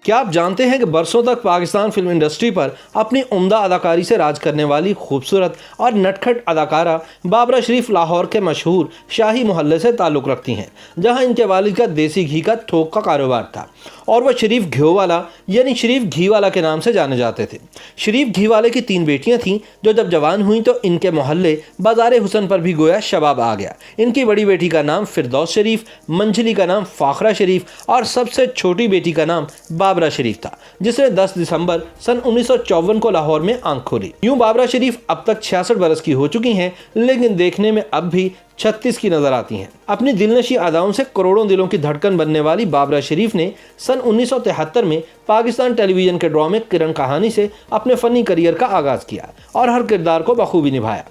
क्या आप जानते हैं कि बरसों तक पाकिस्तान फिल्म इंडस्ट्री पर अपनी उम्दा अदाकारी से राज करने वाली खूबसूरत और नटखट अदाकारा बाबरा शरीफ लाहौर के मशहूर शाही मोहल्ले से ताल्लुक़ रखती हैं, जहां इनके वालिद का देसी घी का थोक का कारोबार था और वह शरीफ घीवाला यानी शरीफ घीवाला के नाम से जाने जाते थे। शरीफ घीवाले की 3 बेटियां थीं जो जब जवान हुईं तो इनके मोहल्ले बाज़ार हुसन पर भी गोया शबाब आ गया। इनकी बड़ी बेटी का नाम फिरदौस शरीफ, मंझली का नाम फाखरा शरीफ और सबसे छोटी बेटी का नाम बाबरा शरीफ था, जिसने 10 दिसंबर सन 1954 को लाहौर में आंख खोली। यूं बाबरा शरीफ अब तक 66 बरस की हो चुकी हैं, लेकिन देखने में अब भी 36 की नजर आती हैं। अपनी दिलनशी अदाओं से करोड़ों दिलों की धड़कन बनने वाली बाबरा शरीफ ने सन 1973 में पाकिस्तान टेलीविजन के ड्रामे किरण कहानी से अपने फनी करियर का आगाज किया और हर किरदार को बखूबी निभाया।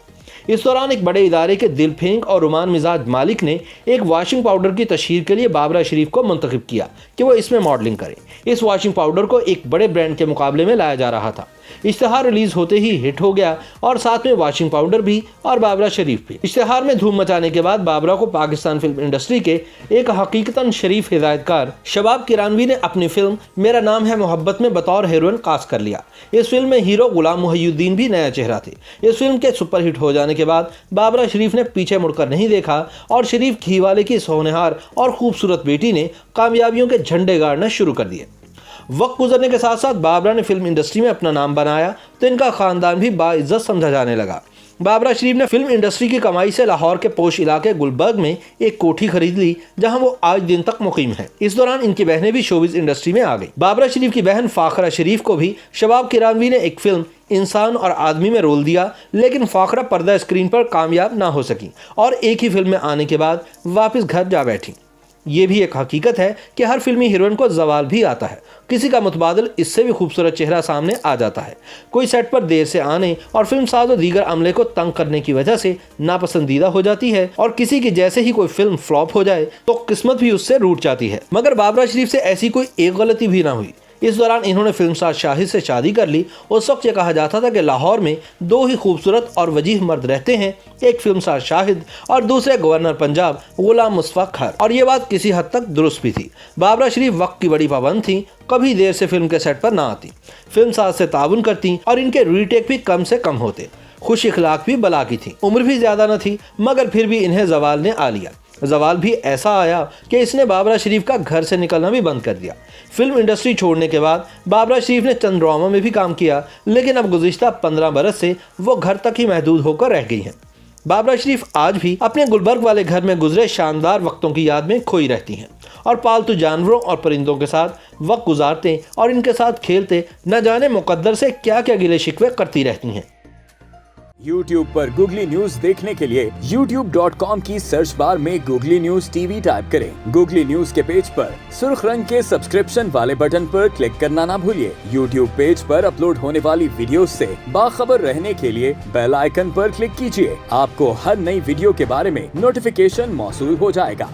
इस दौरान एक बड़े इदारे के दिल फेंक और रुमान मिजाज मालिक ने एक वॉशिंग पाउडर की तशहीर के लिए बाबरा शरीफ को मुंतखब किया कि वो इसमें मॉडलिंग करें। इस वॉशिंग पाउडर को एक बड़े ब्रांड के मुकाबले में लाया जा रहा था। इश्तिहार रिलीज होते ही हिट हो गया और साथ में वॉशिंग पाउडर भी और बाबरा शरीफ भी। इश्तिहार में धूम मचाने के बाद बाबरा को पाकिस्तान फिल्म इंडस्ट्री के एक हकीकतन शरीफ हिदायतकार शबाब किरानवी ने अपनी फिल्म मेरा नाम है मोहब्बत में बतौर हीरोइन कास्ट कर लिया। इस फिल्म में हीरो गुलाम मुहियुद्दीन भी नया चेहरा थे। इस फिल्म के सुपरहिट हो जाने के बाद बाबरा शरीफ ने पीछे मुड़कर नहीं देखा और शरीफ घीवाले की सोनेहार और खूबसूरत बेटी ने कामयाबियों के झंडे गाड़ना शुरू कर दिए। वक्त गुजरने के साथ साथ बाबरा ने फिल्म इंडस्ट्री में अपना नाम बनाया तो इनका खानदान भी बाइज्जत समझा जाने लगा। बाबरा शरीफ ने फिल्म इंडस्ट्री की कमाई से लाहौर के पोश इलाके गुलबर्ग में एक कोठी खरीद ली, जहां वो आज दिन तक मुकीम है। इस दौरान इनकी बहनें भी शोबिज इंडस्ट्री में आ गई। बाबरा शरीफ की बहन फाखरा शरीफ को भी शबाब किरानवी ने एक फिल्म इंसान और आदमी में रोल दिया, लेकिन फाखरा पर्दा स्क्रीन पर कामयाब ना हो सकी और एक ही फिल्म में आने के बाद वापस घर जा बैठी। ये भी एक हकीकत है कि हर फिल्मी हीरोइन को जवाल भी आता है। किसी का मुतबादिल इससे भी खूबसूरत चेहरा सामने आ जाता है। कोई सेट पर देर से आने और फिल्म साज और दीगर अमले को तंग करने की वजह से नापसंदीदा हो जाती है और किसी की जैसे ही कोई फिल्म फ्लॉप हो जाए तो किस्मत भी उससे रूठ जाती है। मगर बाबरा शरीफ से ऐसी कोई एक गलती भी ना हुई। इस दौरान इन्होंने फिल्मसाज शाहिद से शादी कर ली। उस वक्त ये कहा जाता था कि लाहौर में 2 ही खूबसूरत और वजीह मर्द रहते हैं, एक फिल्मसाज शाहिद और दूसरे गवर्नर पंजाब गुलाम मुस्तफा खर, और ये बात किसी हद तक दुरुस्त भी थी। बाबरा शरीफ वक्त की बड़ी पाबंद थी, कभी देर से फिल्म के सेट पर ना आती, फिल्मसाज से ताउन करती और इनके रीटेक भी कम से कम होते। खुश इखलाक भी बला की थी, उम्र भी ज्यादा न थी, मगर फिर भी इन्हें जवाल ने आ लिया। जवाल भी ऐसा आया कि इसने बाबरा शरीफ का घर से निकलना भी बंद कर दिया। फिल्म इंडस्ट्री छोड़ने के बाद बाबरा शरीफ ने चंद ड्रामा में भी काम किया, लेकिन अब गुज़िश्ता 15 बरस से वो घर तक ही महदूद होकर रह गई हैं। बाबरा शरीफ आज भी अपने गुलबर्ग वाले घर में गुजरे शानदार वक्तों की याद में खोई रहती हैं और पालतू जानवरों और परिंदों के साथ वक्त गुजारते और इनके साथ खेलते न जाने मुकद्दर से क्या क्या गिले शिकवे करती रहती हैं। YouTube पर गूगली न्यूज देखने के लिए youtube.com की सर्च बार में गूगली न्यूज टीवी टाइप करें। गूगली न्यूज के पेज पर सुर्ख रंग के सब्सक्रिप्शन वाले बटन पर क्लिक करना ना भूलिए। YouTube पेज पर अपलोड होने वाली वीडियो से बाखबर रहने के लिए बेल आइकन पर क्लिक कीजिए। आपको हर नई वीडियो के बारे में नोटिफिकेशन मौसूल हो जाएगा।